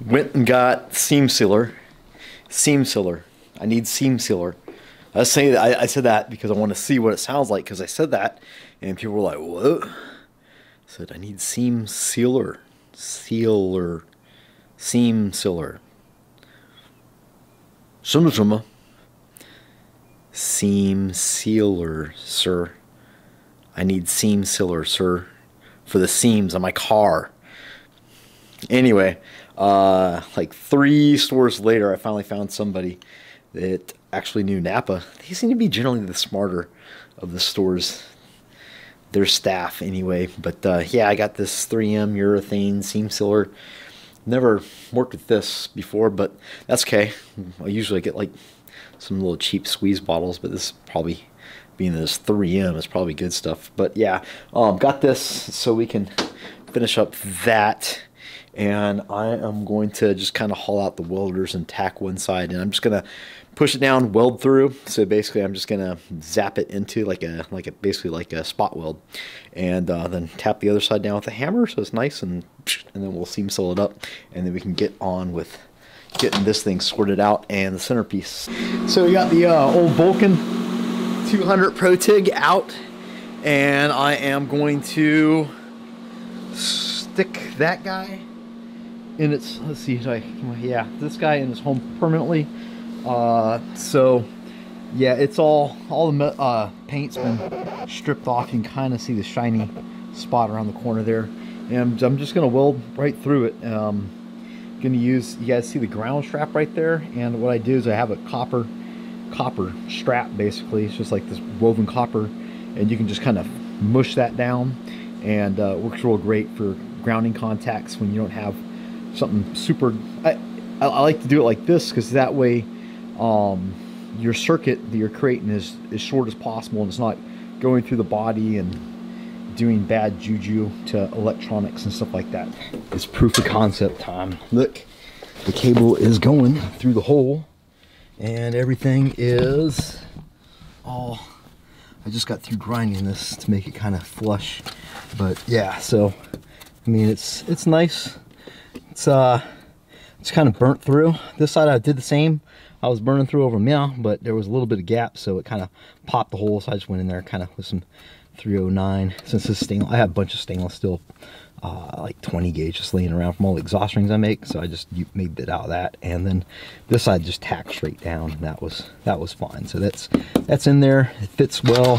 Went and got seam sealer. Seam sealer. I need seam sealer. I was saying that I said that because I want to see what it sounds like, because I said that and people were like, "What?" I said I need seam sealer. Sealer. Seam sealer. Seam sealer, sir. I need seam sealer, sir, for the seams on my car. Anyway, like 3 stores later, I finally found somebody that actually knew Napa. They seem to be generally the smarter of the stores, their staff anyway. But yeah, I got this 3M urethane seam sealer. Never worked with this before, but that's okay. I usually get like some little cheap squeeze bottles, but this probably, being this 3M, is probably good stuff. But yeah, got this so we can finish up that. And I am going to just kind of haul out the welders and tack one side, and I'm just gonna push it down, weld through. So basically, I'm just gonna zap it into basically like a spot weld, and then tap the other side down with a hammer, so it's nice, and then we'll seam seal it up, and then we can get on with getting this thing sorted out and the centerpiece. So we got the old Vulcan 200 Pro TIG out, and I am going to stick that guy in its, let's see, yeah, this guy in his home permanently. So yeah, it's all the paint's been stripped off. You can kind of see the shiny spot around the corner there, and I'm just gonna weld right through it. Gonna use, you guys see the ground strap right there, and what I do is I have a copper strap. Basically it's just like this woven copper, and you can just kind of mush that down, and it works real great for grounding contacts when you don't have something super. I like to do it like this, because that way your circuit that you're creating is as short as possible, and it's not going through the body and doing bad juju to electronics and stuff like that. It's proof of concept time. Look, the cable is going through the hole, and everything is all, I just got through grinding this to make it kind of flush. But yeah, so I mean, it's nice. It's kind of burnt through. This side I did the same. I was burning through over Meow, but there was a little bit of gap, so it kind of popped the hole. So I just went in there kind of with some 309. Since this stainless, I have a bunch of stainless steel, like 20 gauge just laying around from all the exhaust rings I make. So I just made it out of that, and then this side just tacked straight down. And that was fine. So that's in there. It fits well.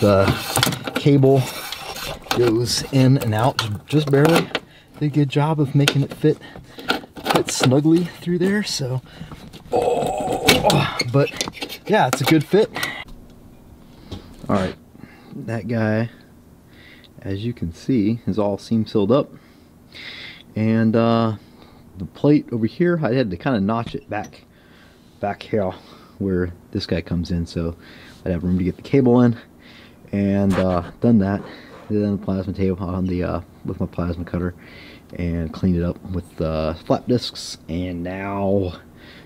The cable goes in and out just barely. Did a good job of making it fit snugly through there. So, but yeah, it's a good fit. All right, that guy, as you can see, is all seam sealed up, and the plate over here, I had to kind of notch it back here where this guy comes in, so I'd have room to get the cable in, and done that. Then the plasma tape on the with my plasma cutter, and cleaned it up with flap discs, and now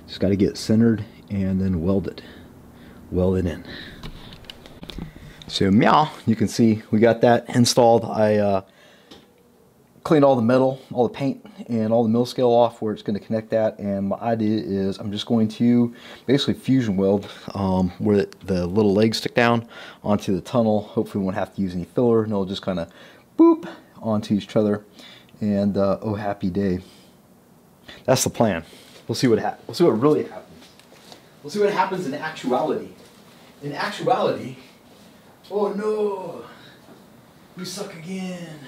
just got to get it centered and then weld it in. So Meow, you can see we got that installed. I cleaned all the metal, all the paint, and all the mill scale off where it's going to connect that, and my idea is I'm just going to basically fusion weld where the little legs stick down onto the tunnel. Hopefully we won't have to use any filler, and it'll just kind of boop onto each other, and oh happy day. That's the plan. We'll see what happens. We'll see what really happens. We'll see what happens in actuality. In actuality, oh no, we suck again.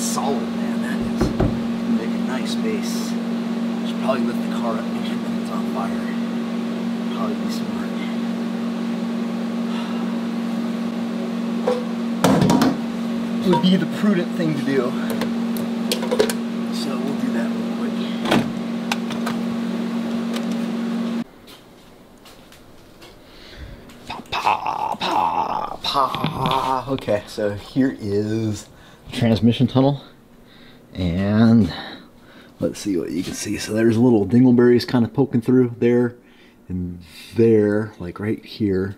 solid, man. That is make a nice base. Should probably lift the car up and make sure that it's on fire. Probably be smart. Would be the prudent thing to do. So we'll do that real quick. Pa, pa, pa. Okay, so here is the transmission tunnel. And let's see what you can see. So there's little dingleberries kind of poking through there and there, like right here.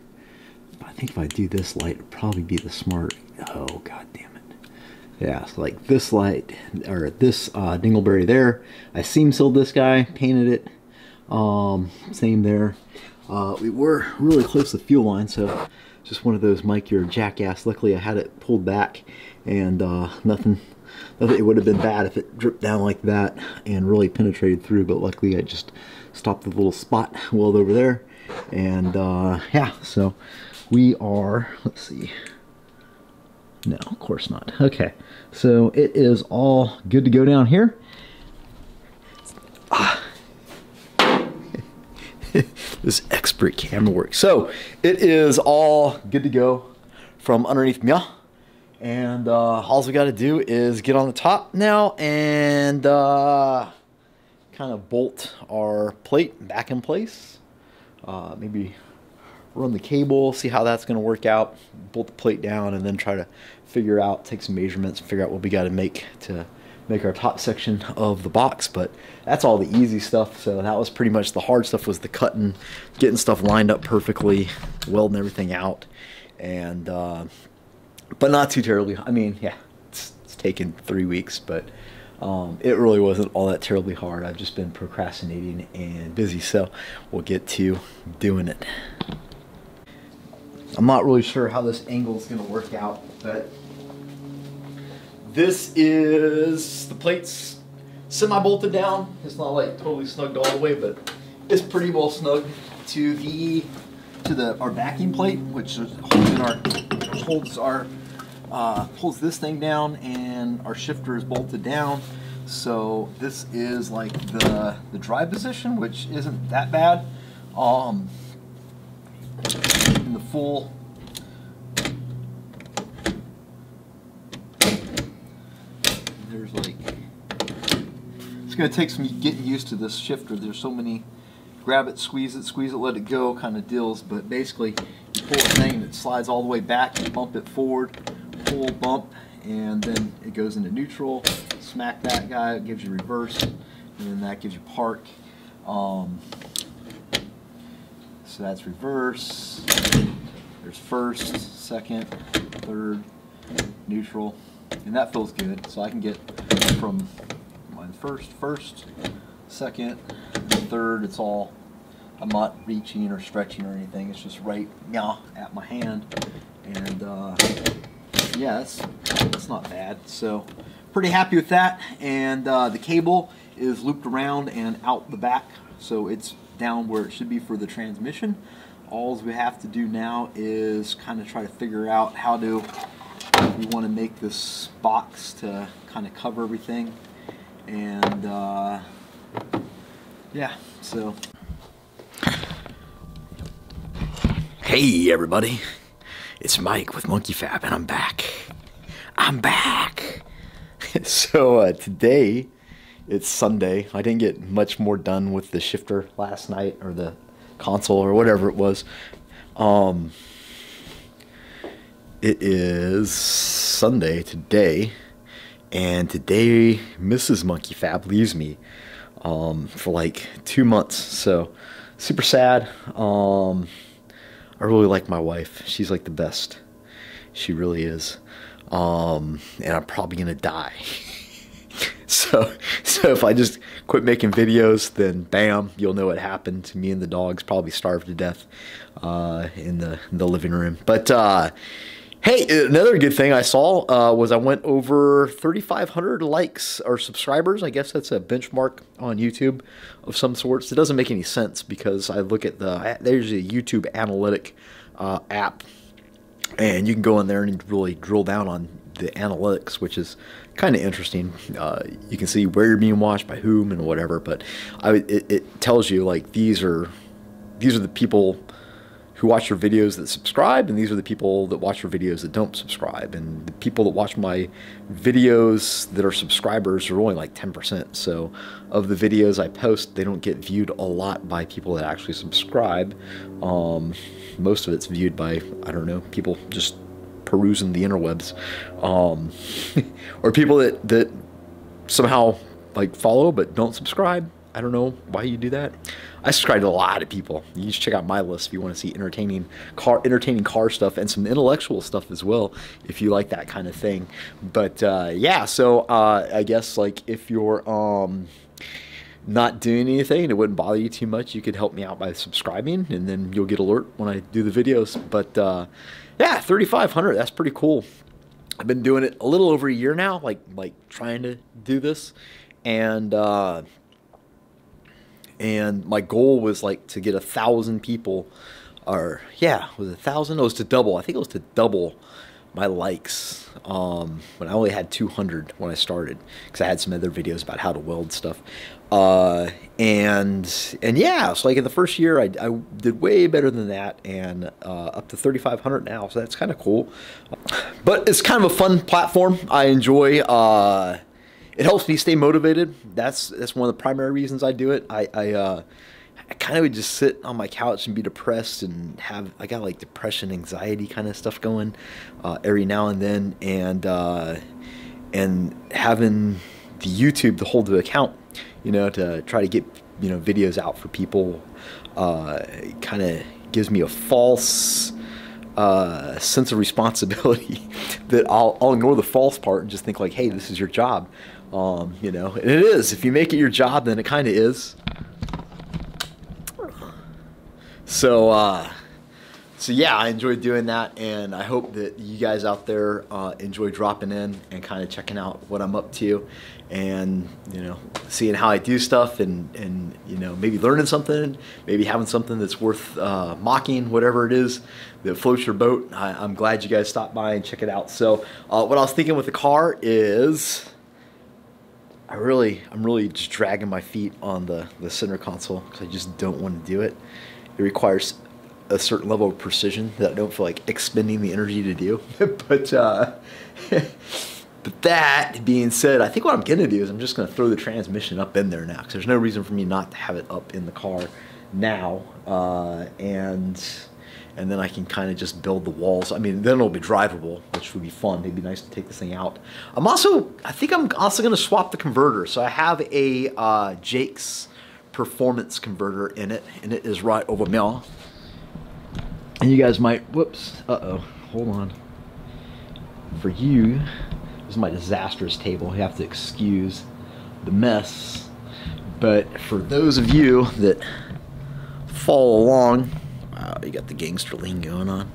I think if I do this light, it'd probably be the smart. Oh, god damn it. Yeah, so like this light, or this dingleberry there. I seam sealed this guy, painted it. Same there. We were really close to the fuel line, so just one of those, Mike, you're a jackass. Luckily I had it pulled back, and nothing, it would have been bad if it dripped down like that and really penetrated through, but luckily I just stopped the little spot weld over there. And yeah, so we are, let's see. No, of course not. Okay, so it is all good to go down here. This expert camera work. So it is all good to go from underneath me. And all we got to do is get on the top now and kind of bolt our plate back in place. Maybe run the cable, see how that's going to work out, bolt the plate down, and then try to figure out, take some measurements, and figure out what we got to make our top section of the box. But that's all the easy stuff. So that was pretty much the hard stuff, was the cutting, getting stuff lined up perfectly, welding everything out, and but not too terribly. I mean, yeah, it's taken 3 weeks, but it really wasn't all that terribly hard. I've just been procrastinating and busy, so we'll get to doing it. I'm not really sure how this angle is going to work out, but this is, the plate's semi-bolted down. It's not like totally snugged all the way, but it's pretty well snugged to our backing plate, which is holds this thing down, and our shifter is bolted down. So this is like the drive position, which isn't that bad. In the full, there's like, it's going to take some getting used to this shifter. There's so many grab it, squeeze it, let it go kind of deals, but basically you pull a thing and it slides all the way back, and bump it forward, pull, bump, and then it goes into neutral, smack that guy, it gives you reverse, and then that gives you park. So that's reverse, there's first, second, third, neutral, and that feels good. So I can get from my first, second, and third, it's all, I'm not reaching or stretching or anything, it's just right at my hand. And yeah, that's not bad. So pretty happy with that. And the cable is looped around and out the back, so it's down where it should be for the transmission. All we have to do now is kind of try to figure out how we want to make this box to kind of cover everything. And yeah, so hey everybody, it's Mike with Monkey Fab, and I'm back. So today, it's Sunday. I didn't get much more done with the shifter last night, or the console, or whatever it was. It is Sunday today, and today Mrs. Monkey Fab leaves me for like 2 months. So super sad. I really like my wife. She's like the best. She really is. And I'm probably gonna die. So if I just quit making videos, then bam, you'll know what happened to me. And the dogs probably starved to death in the living room. But hey, another good thing I saw was I went over 3,500 likes or subscribers. I guess that's a benchmark on YouTube of some sorts. It doesn't make any sense because I look at there's a YouTube analytic app, and you can go in there and really drill down on the analytics, which is kind of interesting. You can see where you're being watched by whom and whatever, but it tells you like these are the people who watch your videos that subscribe, and these are the people that watch your videos that don't subscribe. And the people that watch my videos that are subscribers are only like 10%. So of the videos I post, they don't get viewed a lot by people that actually subscribe. Most of it's viewed by, I don't know, people just perusing the interwebs, or people that somehow like follow but don't subscribe. I don't know why you do that. I subscribe to a lot of people. You just check out my list if you want to see entertaining car stuff and some intellectual stuff as well, if you like that kind of thing. But yeah, so I guess like if you're not doing anything, it wouldn't bother you too much, you could help me out by subscribing, and then you'll get alert when I do the videos. But yeah, 3,500, that's pretty cool. I've been doing it a little over a year now, like trying to do this, and my goal was like to get 1,000 people, or yeah, was it 1,000? It was to double. I think it was to double my likes when I only had 200 when I started, because I had some other videos about how to weld stuff. And yeah, so like in the first year I did way better than that, and up to 3,500 now, so that's kind of cool. But it's kind of a fun platform. I enjoy it helps me stay motivated. That's one of the primary reasons I do it. I kind of would just sit on my couch and be depressed, and I got like depression, anxiety kind of stuff going every now and then, and having the YouTube to hold the account, you know, to try to get, you know, videos out for people, kind of gives me a false sense of responsibility that I'll ignore the false part and just think like, hey, this is your job. You know, and it is. If you make it your job, then it kind of is. So yeah, I enjoy doing that, and I hope that you guys out there enjoy dropping in and kind of checking out what I'm up to, and, you know, seeing how I do stuff, and you know, maybe learning something, maybe having something that's worth mocking, whatever it is that floats your boat. I'm glad you guys stopped by and check it out. So what I was thinking with the car is, I'm really just dragging my feet on the center console, because I just don't want to do it. It requires a certain level of precision that I don't feel like expending the energy to do. But that being said, I think what I'm gonna do is I'm just gonna throw the transmission up in there now, because there's no reason for me not to have it up in the car now, and then I can kind of just build the walls. I mean, then it'll be drivable, which would be fun. It'd be nice to take this thing out. I think I'm also going to swap the converter. So I have a Jake's performance converter in it, and it is right over there. And you guys might, whoops, hold on. For you, this is my disastrous table. You have to excuse the mess. But for those of you that follow along, wow, you got the gangster lean going on.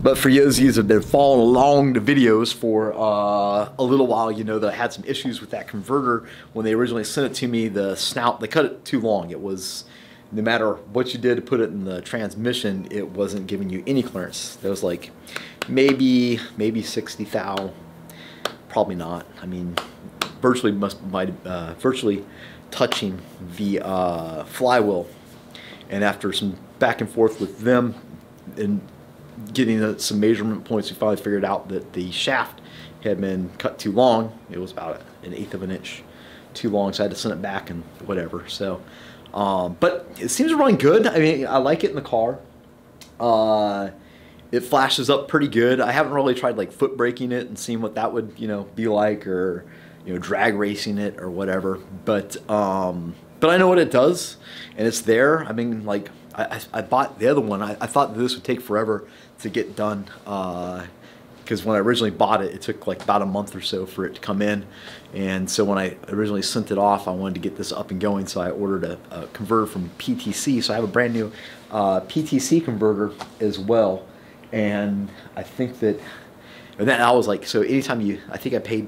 But for those of you that have been following along the videos for a little while, you know that I had some issues with that converter. When they originally sent it to me, the snout, they cut it too long. It was, no matter what you did to put it in the transmission, it wasn't giving you any clearance. There was like maybe 60 thou, probably not. I mean, virtually virtually touching the flywheel. And after some back and forth with them and getting some measurement points, we finally figured out that the shaft had been cut too long. It was about 1/8 of an inch too long, so I had to send it back and whatever. So, but it seems to run good. I mean, I like it in the car. It flashes up pretty good. I haven't really tried like foot braking it and seeing what that would, you know, be like, or, you know, drag racing it or whatever. But I know what it does, and it's there. I mean, like, I bought the other one. I thought this would take forever to get done, because when I originally bought it, it took like about a month or so for it to come in. And so when I originally sent it off, I wanted to get this up and going, so I ordered a converter from PTC. So I have a brand new PTC converter as well. And I think that, and then I was like, so anytime I think I paid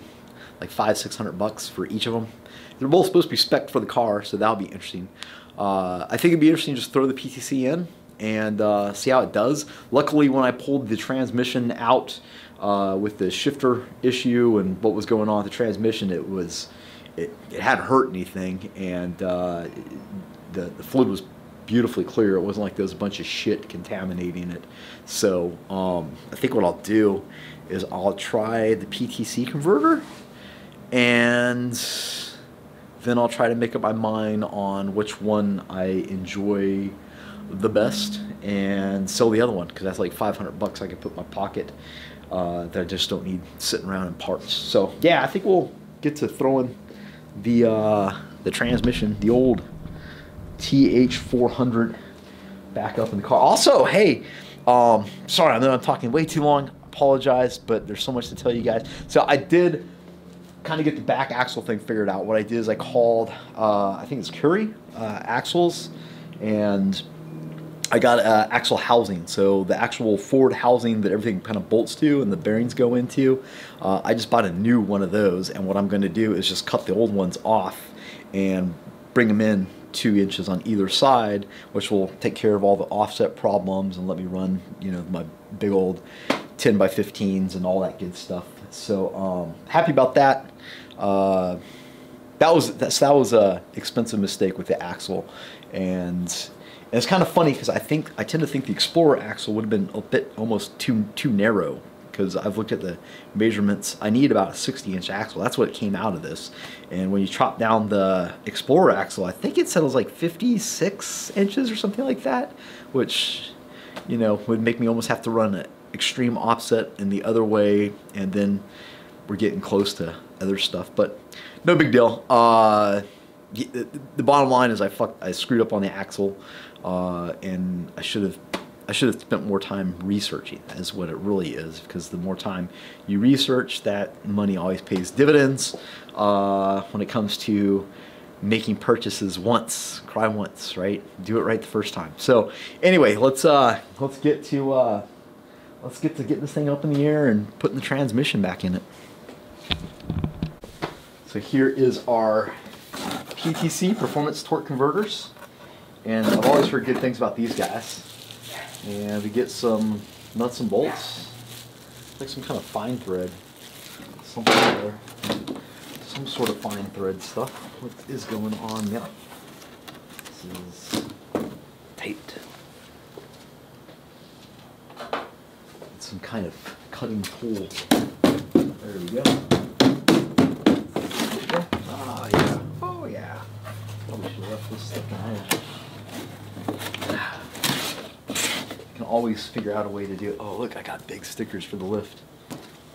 like $500-600 for each of them. They're both supposed to be spec'd for the car, so that'll be interesting. I think it'd be interesting to just throw the PTC in and see how it does. Luckily, when I pulled the transmission out, with the shifter issue and what was going on with the transmission, it hadn't hurt anything, and the fluid was beautifully clear. It wasn't like there was a bunch of shit contaminating it. So I think what I'll do is I'll try the PTC converter, and then I'll try to make up my mind on which one I enjoy the best and sell the other one, because that's like $500 I can put in my pocket that I just don't need sitting around in parts. So yeah, I think we'll get to throwing the transmission, the old TH400, back up in the car. Also, hey, sorry, I know I'm talking way too long. Apologize, but there's so much to tell you guys. So I did kind of get the back axle thing figured out. What I did is I called, I think it's Curie Axles, and I got axle housing. So the actual forward housing that everything kind of bolts to and the bearings go into, I just bought a new one of those, and what I'm going to do is just cut the old ones off and bring them in 2 inches on either side, which will take care of all the offset problems and let me run, you know, my big old 10 by 15s and all that good stuff. So happy about that. That was a expensive mistake with the axle, and it's kind of funny because I tend to think the Explorer axle would have been a bit almost too narrow, because I've looked at the measurements. I need about a 60-inch axle. That's what came out of this. And when you chop down the Explorer axle, I think it said it was like 56 inches or something like that, which, you know, would make me almost have to run an extreme offset in the other way, and then we're getting close to other stuff. But no big deal. The bottom line is I screwed up on the axle, and I should have spent more time researching, is what it really is, because the more time you research, that money always pays dividends when it comes to making purchases once. Cry once, right? Do it right the first time. So anyway, let's get to getting this thing up in the air and putting the transmission back in it. So here is our PTC Performance Torque Converters, and I've always heard good things about these guys. And we get some nuts and bolts, like some kind of fine thread, something there, some sort of fine thread stuff. What is going on now? This is taped. It's some kind of cutting tool. There we go. Oh yeah, oh yeah. Probably should have left this stuff in there. Can always figure out a way to do it. Oh look, I got big stickers for the lift.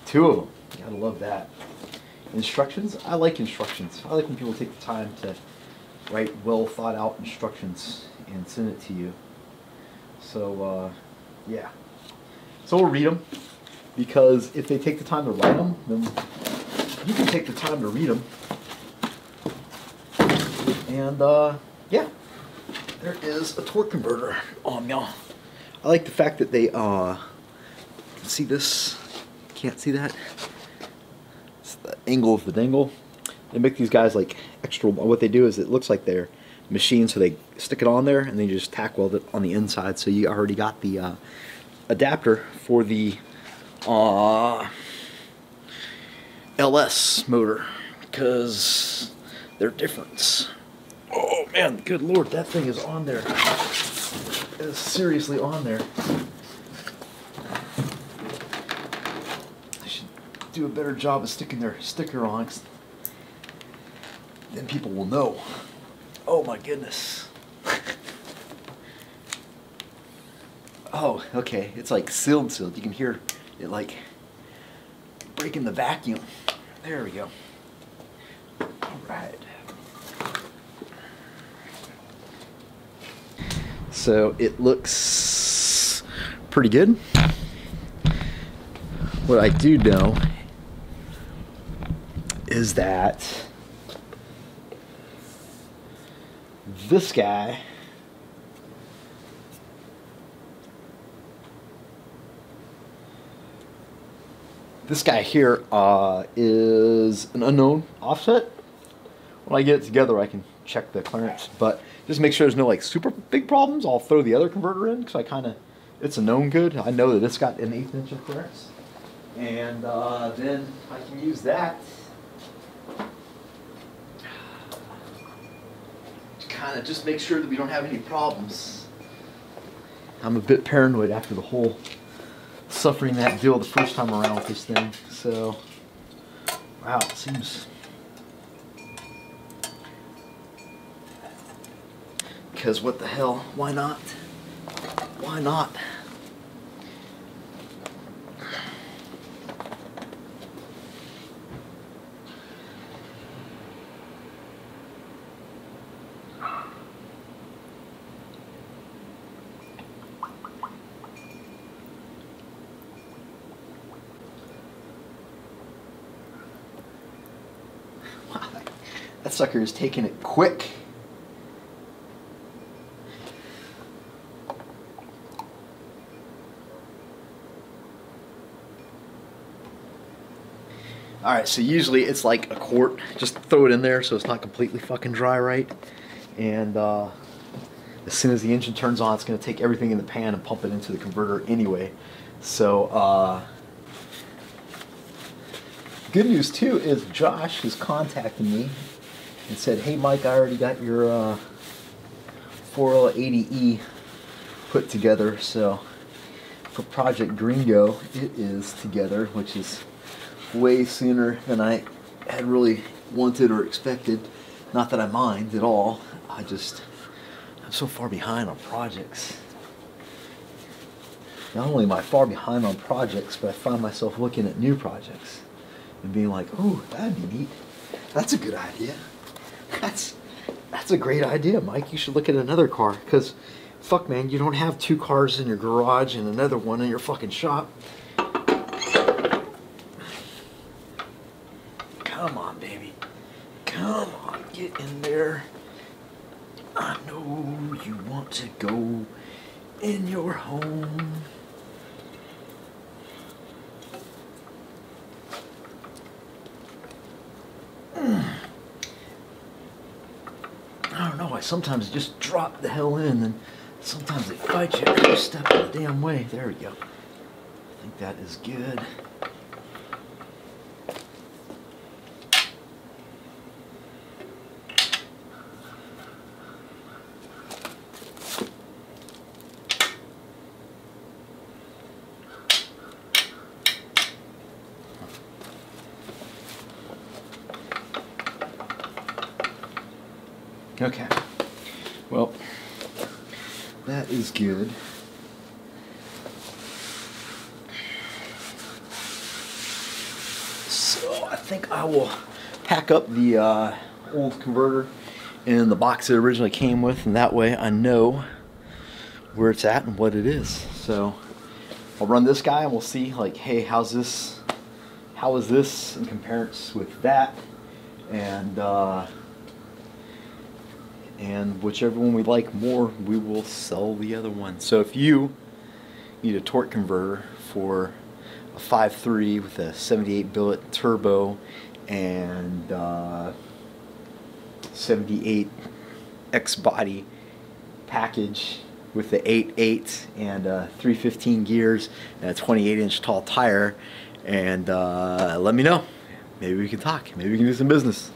2 of them. Gotta love that. Instructions. I like instructions. I like when people take the time to write well thought out instructions and send it to you. So yeah. So we'll read them, because if they take the time to write them, then you can take the time to read them. And yeah, there is a torque converter on y'all. I like the fact that they see this. Can't see that. It's the angle of the dangle. They make these guys like extra. What they do is it looks like they're machined, so they stick it on there and then you just tack weld it on the inside. So you already got the adapter for the LS motor, because they're different. Oh man, good lord, that thing is on there. It is seriously on there. I should do a better job of sticking their sticker on, 'cause then people will know. Oh my goodness. Oh, okay, it's like sealed. You can hear it like breaking the vacuum. There we go. All right. So it looks pretty good. What I do know is that this guy here is an unknown offset. When I get it together, I can check the clearance, but just make sure there's no like super big problems. I'll throw the other converter in, because it's a known good. I know that it's got an 1/8 inch of clearance, and then I can use that to kind of just make sure that we don't have any problems. I'm a bit paranoid after the whole suffering that deal the first time around with this thing. So, wow, it seems... Because what the hell, why not? Why not? That sucker is taking it quick. Alright, so usually it's like a quart. Just throw it in there so it's not completely fucking dry, right? And as soon as the engine turns on, it's going to take everything in the pan and pump it into the converter anyway. So, good news too is Josh has contacted me and said, hey Mike, I already got your 4L80E put together. So for Project Gringo, it is together, which is way sooner than I had really wanted or expected. Not that I mind at all. I'm so far behind on projects. Not only am I far behind on projects, but I find myself looking at new projects and being like, oh, that'd be neat. That's a good idea. That's a great idea, Mike. You should look at another car, because fuck man, you don't have two cars in your garage and another one in your fucking shop. Come on, baby. Come on, get in there. I know you want to go in your home. I don't know, I sometimes just drop the hell in, and sometimes they fight you every step of the damn way. There we go. I think that is good. Okay, well, that is good. So I think I will pack up the old converter in the box it originally came with, and that way I know where it's at and what it is. So I'll run this guy and we'll see, like, hey, how is this in comparison with that, and whichever one we like more, we will sell the other one. So if you need a torque converter for a 5.3 with a 78 billet turbo and 78 X body package with the 8.8 and 315 gears and a 28-inch tall tire, and let me know. Maybe we can talk. Maybe we can do some business.